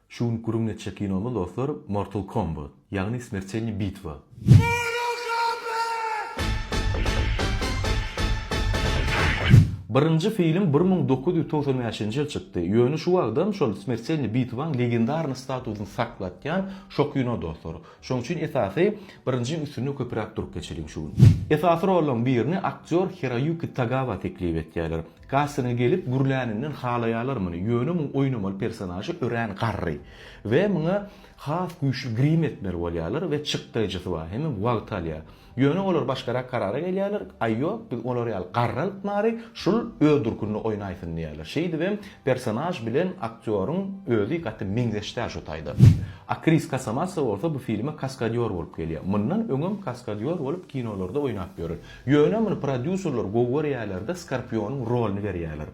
Şun gurumnetçe kinomu dostlar Mortal Kombat, yani Smerçelni bitva. Birinci film 1995-yıl çykdy. Ýöne şu wagtdan şol Smerçelni bitwaň legendarny statusyny saklatýan şok kino dostlar. Şoň üçin esasy birinji üstüne köpürak durup geçelim şu. Esasy roluň birini aktyor Hiroyuki Tagawa teklip etýärler. Kasyna gelip gürläninden halaýarlar muny. Ýöne muň oýnamaly personajy Ören Garry we muňa has güýçli grim etmeler bolýarlar we çykdyjysy bar. Hemme wagt alýar. Ýöne olar başgarak karara gelýärler. Aýyo, biz olar ýaly garralyp mary şul öldürkünü oýnaýsyn diýärler. Şeýdibem personaj bilen aktýoryň özü gatty meňzeşdäş otaydy. Akris Kasamasova bolsa bu filme kaskadyor bolup gelýär. Mundan öňüm kaskadyor bolup kinolarda oýnap ýörür. Ýöne muny prodüserler gowurýarlarda Skorpionyň rolunu berýärler.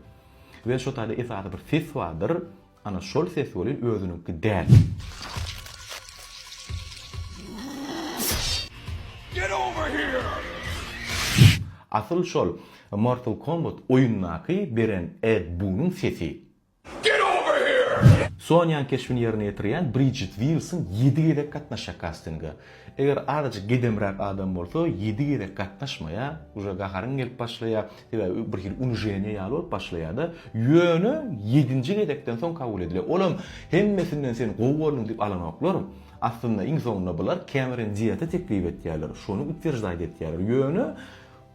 We şo taýda esasy bir ses bardyr. Ana şol ses bolan özününki däl. Get over here! Asıl şol Mortal Kombat oyunnaky beren Ed Boon'un sesi. Get over here! Sonyan keşfini yerine getirýän Bridget Wilson 7 gedek gatnaşa castingga. Eger adaç gedemrak adam bolsa 7 gedek gatnaşmaya, uja gaharyň gelip başlaýar, bir hil unjene ýaly başlaýar-da. Ýöne 7-nji gedekden soň kabul edilýär. Olam hemmesinden sen gowwalyň diýip alanoklar. Aslında iň soňunda bular Cameron Diaz'a teklip etýärler. Şonu üttirjaýt etýärler. Ýöne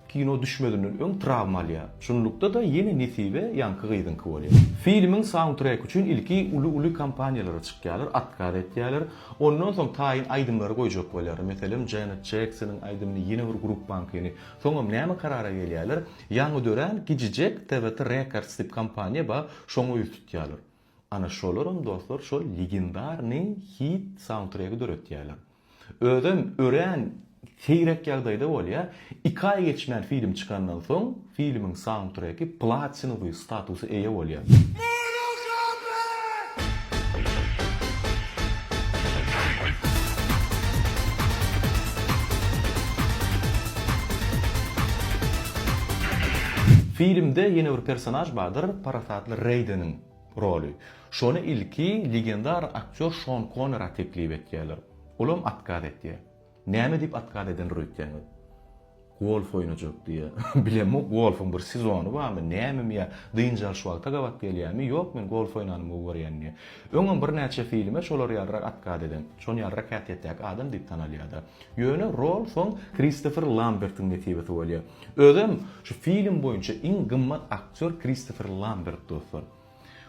kino düşmedinden öň travmalya. Şunlukda da yeni nesibe yankı gyýdynky bolýar. Filmiň soundtrack üçin ilki uly kampaniýalara çykýarlar, atkar etýärler. Ondan soň taýin aýdymlary goýjak bolýar. Meselem Janet Jackson'yň aýdymny ýene bir grup bankyny. Soňam näme karara gelýärler? Ýaňy dören gijijek TVT Records diýip kampaniýa ba şoňa ýetýärler. Ana şolaryň dostlar şol legendarny hit soundtracky döretýärler. Özüm ören seyrek ýagdaýda bolýar. 2 ay geçmän film çykandan soň filmiň soundtracky platinowy statusy eýe bolýar. Filmde ýene bir personaj bardyr, Parasatly Raiden'in rolü. Şonu ilki legendar aktyor Sean Connery teklip etýärler. Olam atkar etdi. Näme diýip atkar eden röýtýäňiz? Golf oýnajak diýe. Bilemok golfyň bir sezonu barmy? Näme mi? Dynjal şu wagta gawat gelýärmi? Ýok, men golf oýnanymy görýänni. Öňüm bir näçe filme şolar ýarrak atkar eden. Şonu ýarrak hätiýetdäki adam diýip tanalýardy. Ýöne rol soň Christopher Lambert'in netibeti bolýar. Özüm şu film boýunça iň gymmat aktyor Christopher Lambert dostlar.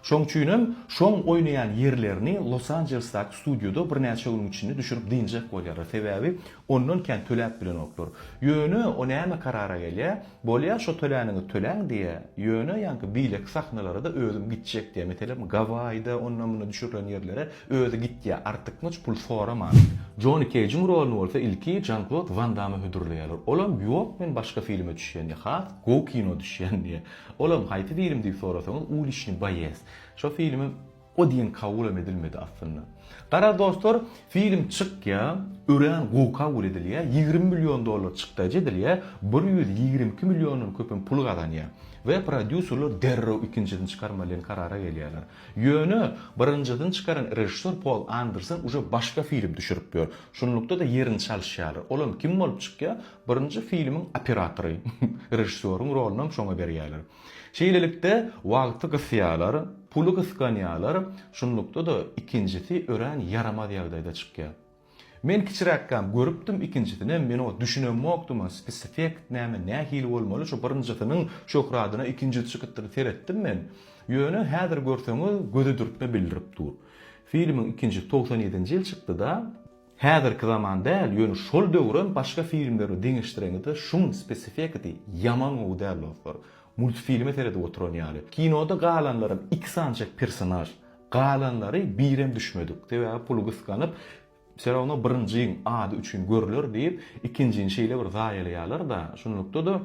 Şoň üçinem şoň oýnaýan ýerlerini Los Angeles'daky studioda bir näçe gün içinde düşürüp dynjak bolýar. Sebäbi ondan kän töläp bilen oklar. Ýöne o näme karara gelýär? Bolýar şo töläniňi töläň diýe. Ýöne ýanky bilik sahnalara da özüm gitjek diýe. Meselem Gawai'da ondan muny düşüren ýerlere özü gitdi. Artykmyç pul soramaz. Johnny Cage'in rolunu bolsa ilki Jean-Claude Van Damme hödürleýärler. Olam ýok, men başga filme düşýän ýa, go kino düşýän diýe. Olam haýty film diýip sorasaňyz, Ulishni Bayez. Şo filmi o diýen kabul edilmedi aslında. Gara dostlar, film çykýa, ören go kabul edilýär, $20 milyon çykdy edilýär, 122 milyondan köpün pul gazanýar. Ve prodüserler derrew ikinjiden çykarmalyň karara gelýärler. Ýöne birinjiden çykaran rejissor Paul Anderson uje başga film düşürip ber. Şunlukda da ýerini çalyşýarlar. Olam kim bolup çykýar? Birinji filmiň operatory, rejissoryň rolunu şoňa berýärler. Şeýlelikde wagty gysýarlar, pulu gyskanýarlar. Şunlukda da ikinjisi ören yaramaz ýagdaýda çykýar. Men kiçiräkkam görüpdim ikinjisini, men o düşünemokdum, spesifik näme hili bolmaly, şo birinjisiň şöhradyna ikinjisi çykypdyr seretdim men. Ýöne häzir görseňiz göze dürtme bildirip dur. Filmiň ikinji 97-nji ýyl çykdy da, häzirki zamanda ýöne şol döwren başga filmleri diňişdireňde şuň spesifikity ýaman owdal bolýar. Multfilme seredip oturan ýaly. Kinoda galanlaryň 2 sanjak personaj, galanlary birem düşmedik. Täze pul gyskanyp Serowna birinjiň ady üçin görüler diýip, ikinjiň şeýle bir zaýalýarlar da, şunlukda da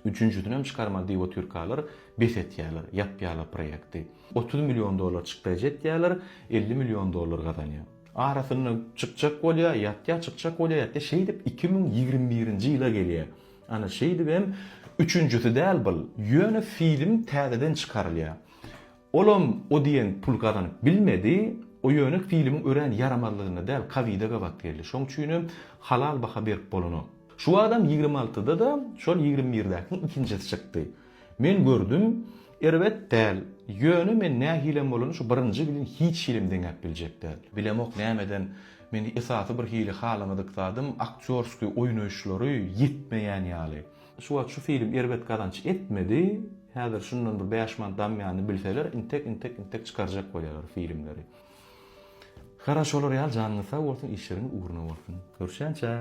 üçüncüden hem çykarma diýip otyrkalar besetýärler, ýapýarlar proýekti. $30 milyon çykdy jetýärler, $50 milyon gazanýar. Arasyny çykjak bolýar, ýatýa çykjak bolýar, ýatýa şeý diýip 2021-nji ýyla gelýär. Ana şeý diýip hem üçüncüsü däl bul. Ýöne film täzeden çykarylýar. Olam o diýen pul gazanyp bilmedi, o ýöne filmiň ören yaramazlygyna däl kawida gabak geldi. Şoň üçin halal baha berip bolany. Şu adam 26'da da şol 21'däki ikincisi çykdy. Men gördüm, erbet däl. Ýöne men nähilem bolany şu birinji bilen hiç hilemden gap biljek däl. Bilemok nämeden men esasy bir hile halamadyk zadym, aktyorski oýnaýşlary ýetmeýän ýaly. Şu film erbet kazanç etmedi. Häzir şundan bir 5 man damýany bilseler, intek çykarjak bolýarlar filmleri. Haraş olar ýa, janyňyza bolsun, işleriň uğruna bolsun. Görüşençe.